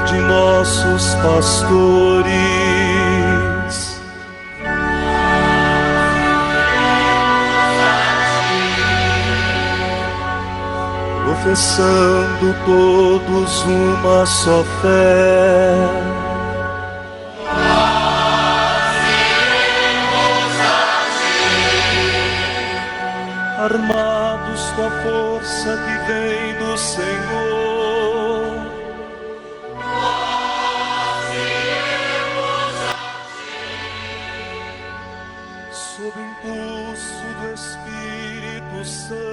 de nossos pastores. Professando todos uma só fé, armados com a força que vem do Senhor, sob impulso do Espírito Santo.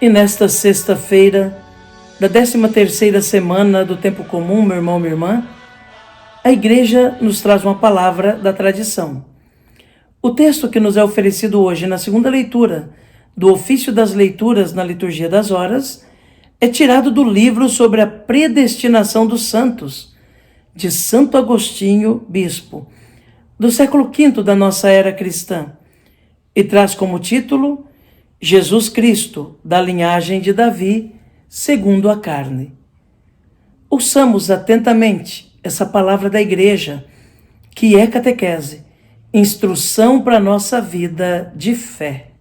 E nesta sexta-feira da 13ª semana do Tempo Comum, meu irmão, minha irmã, a Igreja nos traz uma palavra da tradição. O texto que nos é oferecido hoje na segunda leitura do Ofício das Leituras na Liturgia das Horas é tirado do livro sobre a predestinação dos santos, de Santo Agostinho, bispo, do século V da nossa era cristã, e traz como título Jesus Cristo, da linhagem de Davi, segundo a carne. Ouçamos atentamente essa palavra da Igreja, que é catequese, instrução para a nossa vida de fé.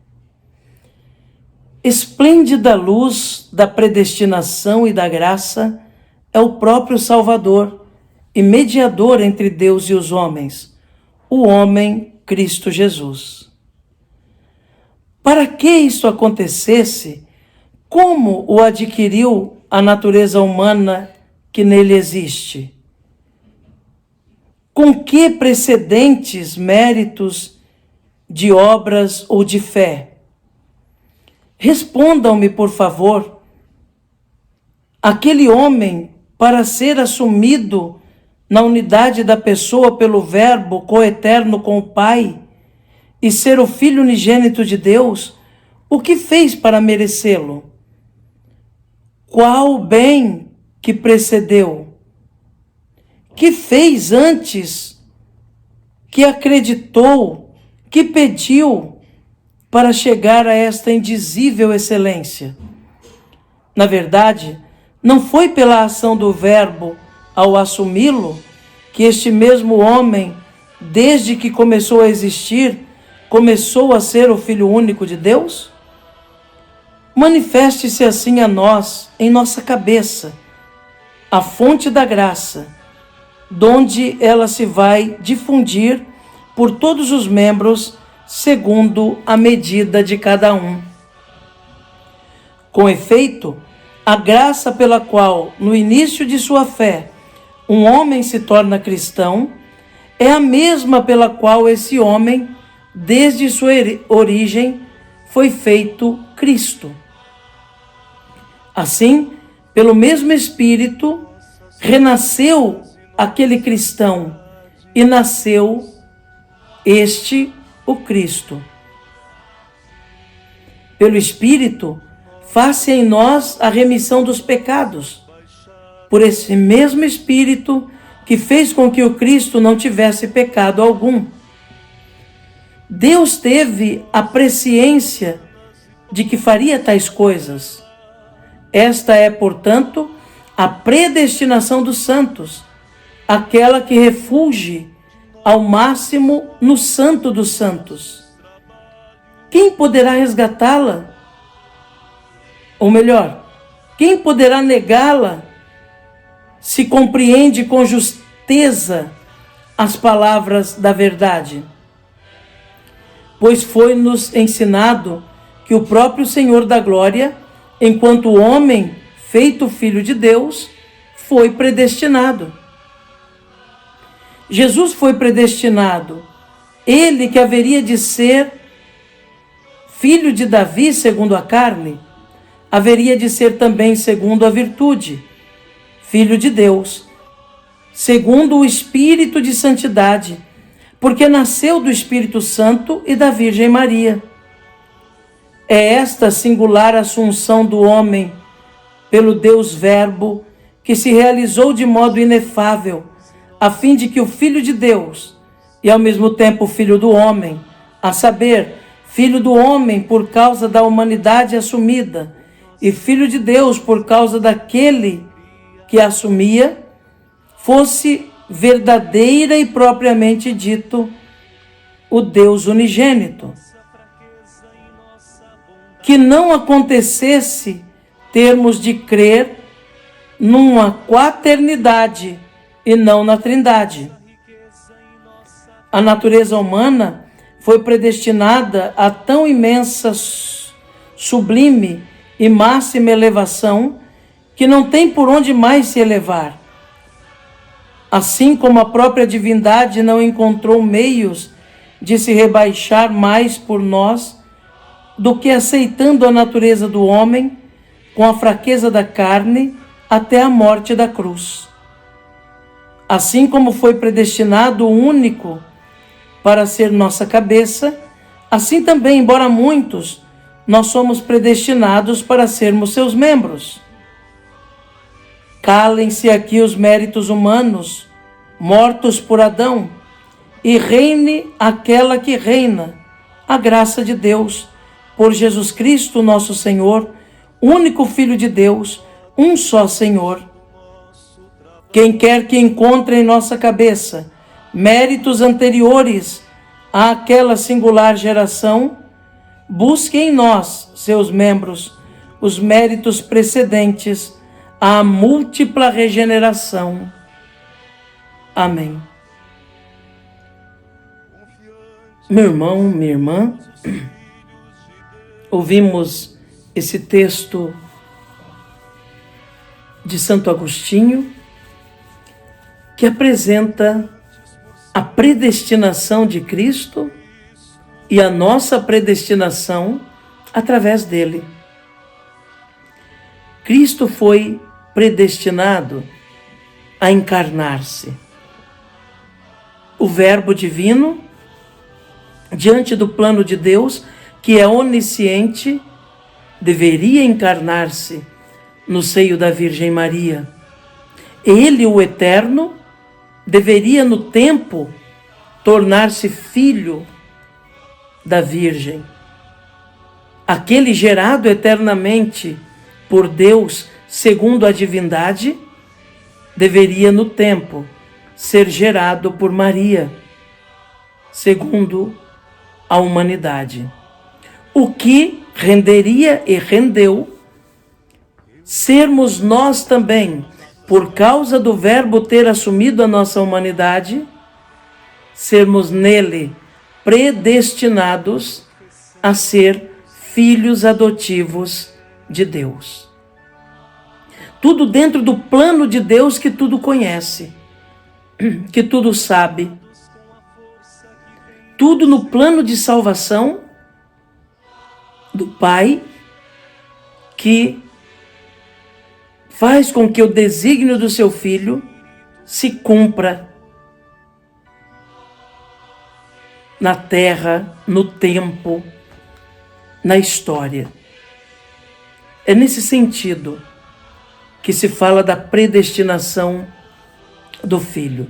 Esplêndida luz da predestinação e da graça é o próprio Salvador e mediador entre Deus e os homens, o homem Cristo Jesus. Para que isso acontecesse, como o adquiriu a natureza humana que nele existe? Com que precedentes, méritos de obras ou de fé? Respondam-me, por favor. Aquele homem, para ser assumido na unidade da pessoa pelo Verbo coeterno com o Pai e ser o Filho unigênito de Deus, o que fez para merecê-lo? Qual o bem que precedeu? Que fez antes? Que acreditou? Que pediu para chegar a esta indizível excelência? Na verdade, não foi pela ação do Verbo ao assumi-lo que este mesmo homem, desde que começou a existir, começou a ser o Filho único de Deus? Manifeste-se assim a nós, em nossa cabeça, a fonte da graça, donde ela se vai difundir por todos os membros, segundo a medida de cada um. Com efeito, a graça pela qual, no início de sua fé, um homem se torna cristão, é a mesma pela qual esse homem, desde sua origem, foi feito Cristo. Assim, pelo mesmo Espírito, renasceu aquele cristão e nasceu o Cristo. Pelo Espírito, faz-se em nós a remissão dos pecados, por esse mesmo Espírito que fez com que o Cristo não tivesse pecado algum. Deus teve a presciência de que faria tais coisas. Esta é, portanto, a predestinação dos santos, aquela que refulge ao máximo no Santo dos Santos. Quem poderá resgatá-la? Ou melhor, quem poderá negá-la se compreende com justeza as palavras da verdade? Pois foi-nos ensinado que o próprio Senhor da Glória, enquanto homem feito Filho de Deus, foi predestinado. Jesus foi predestinado, ele que haveria de ser filho de Davi segundo a carne, haveria de ser também segundo a virtude, Filho de Deus, segundo o Espírito de Santidade, porque nasceu do Espírito Santo e da Virgem Maria. É esta singular assunção do homem pelo Deus Verbo que se realizou de modo inefável, a fim de que o Filho de Deus, e ao mesmo tempo o Filho do homem, a saber, Filho do homem por causa da humanidade assumida, e Filho de Deus por causa daquele que a assumia, fosse verdadeira e propriamente dito o Deus unigênito. Que não acontecesse termos de crer numa quaternidade e não na trindade. A natureza humana foi predestinada a tão imensa, sublime e máxima elevação que não tem por onde mais se elevar. Assim como a própria divindade não encontrou meios de se rebaixar mais por nós do que aceitando a natureza do homem com a fraqueza da carne até a morte da cruz. Assim como foi predestinado o único para ser nossa cabeça, assim também, embora muitos, nós somos predestinados para sermos seus membros. Calem-se aqui os méritos humanos, mortos por Adão, e reine aquela que reina, a graça de Deus, por Jesus Cristo nosso Senhor, único Filho de Deus, um só Senhor. Quem quer que encontre em nossa cabeça méritos anteriores àquela singular geração, busque em nós, seus membros, os méritos precedentes à múltipla regeneração. Amém. Meu irmão, minha irmã, ouvimos esse texto de Santo Agostinho, que apresenta a predestinação de Cristo e a nossa predestinação através dele. Cristo foi predestinado a encarnar-se. O Verbo divino, diante do plano de Deus, que é onisciente, deveria encarnar-se no seio da Virgem Maria. Ele, o Eterno, deveria no tempo tornar-se filho da Virgem. Aquele gerado eternamente por Deus, segundo a divindade, deveria no tempo ser gerado por Maria, segundo a humanidade. O que renderia e rendeu sermos nós também, por causa do Verbo ter assumido a nossa humanidade, sermos nele predestinados a ser filhos adotivos de Deus. Tudo dentro do plano de Deus que tudo conhece, que tudo sabe. Tudo no plano de salvação do Pai, que faz com que o desígnio do seu Filho se cumpra na terra, no tempo, na história. É nesse sentido que se fala da predestinação do Filho.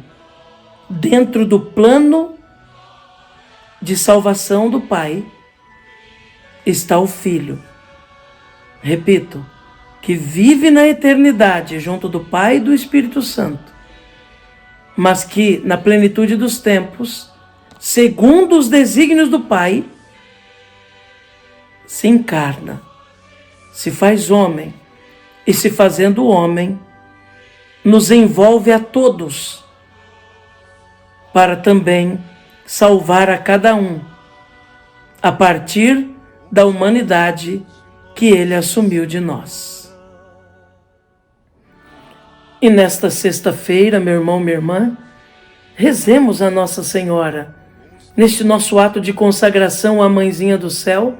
Dentro do plano de salvação do Pai está o Filho. Repito, que vive na eternidade junto do Pai e do Espírito Santo, mas que na plenitude dos tempos, segundo os desígnios do Pai, se encarna, se faz homem, e se fazendo homem, nos envolve a todos, para também salvar a cada um, a partir da humanidade que ele assumiu de nós. E nesta sexta-feira, meu irmão, minha irmã, rezemos a Nossa Senhora. Neste nosso ato de consagração à Mãezinha do Céu,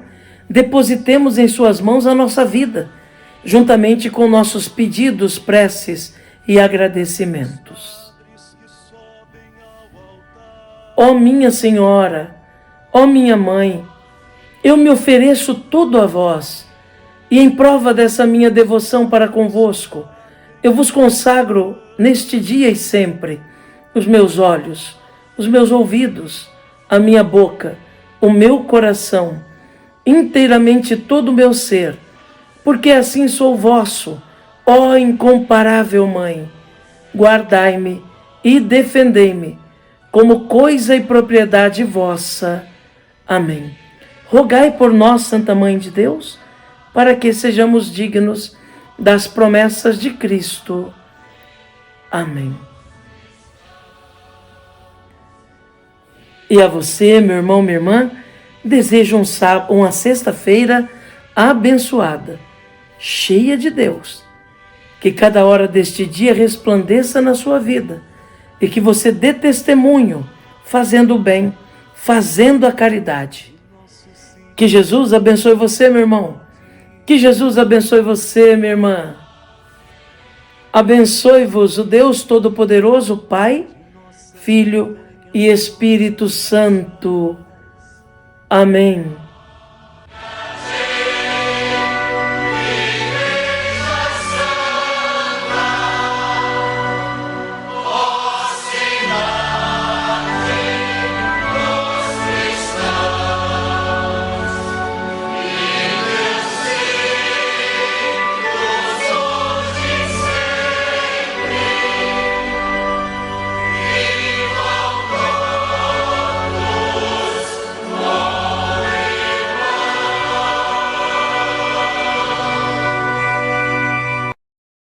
depositemos em suas mãos a nossa vida, juntamente com nossos pedidos, preces e agradecimentos. Ó minha Senhora, ó minha Mãe, eu me ofereço tudo a vós, e em prova dessa minha devoção para convosco, eu vos consagro neste dia e sempre os meus olhos, os meus ouvidos, a minha boca, o meu coração inteiramente todo o meu ser, porque assim sou vosso, ó incomparável Mãe. Guardai-me e defendei-me, como coisa e propriedade vossa. Amém. Rogai por nós, Santa Mãe de Deus, para que sejamos dignos das promessas de Cristo. Amém. E a você, meu irmão, minha irmã, desejo uma sexta-feira abençoada, cheia de Deus. Que cada hora deste dia resplandeça na sua vida e que você dê testemunho, fazendo o bem, fazendo a caridade. Que Jesus abençoe você, meu irmão. Que Jesus abençoe você, minha irmã. Abençoe-vos o Deus Todo-Poderoso, Pai, Filho e Espírito Santo. Amém.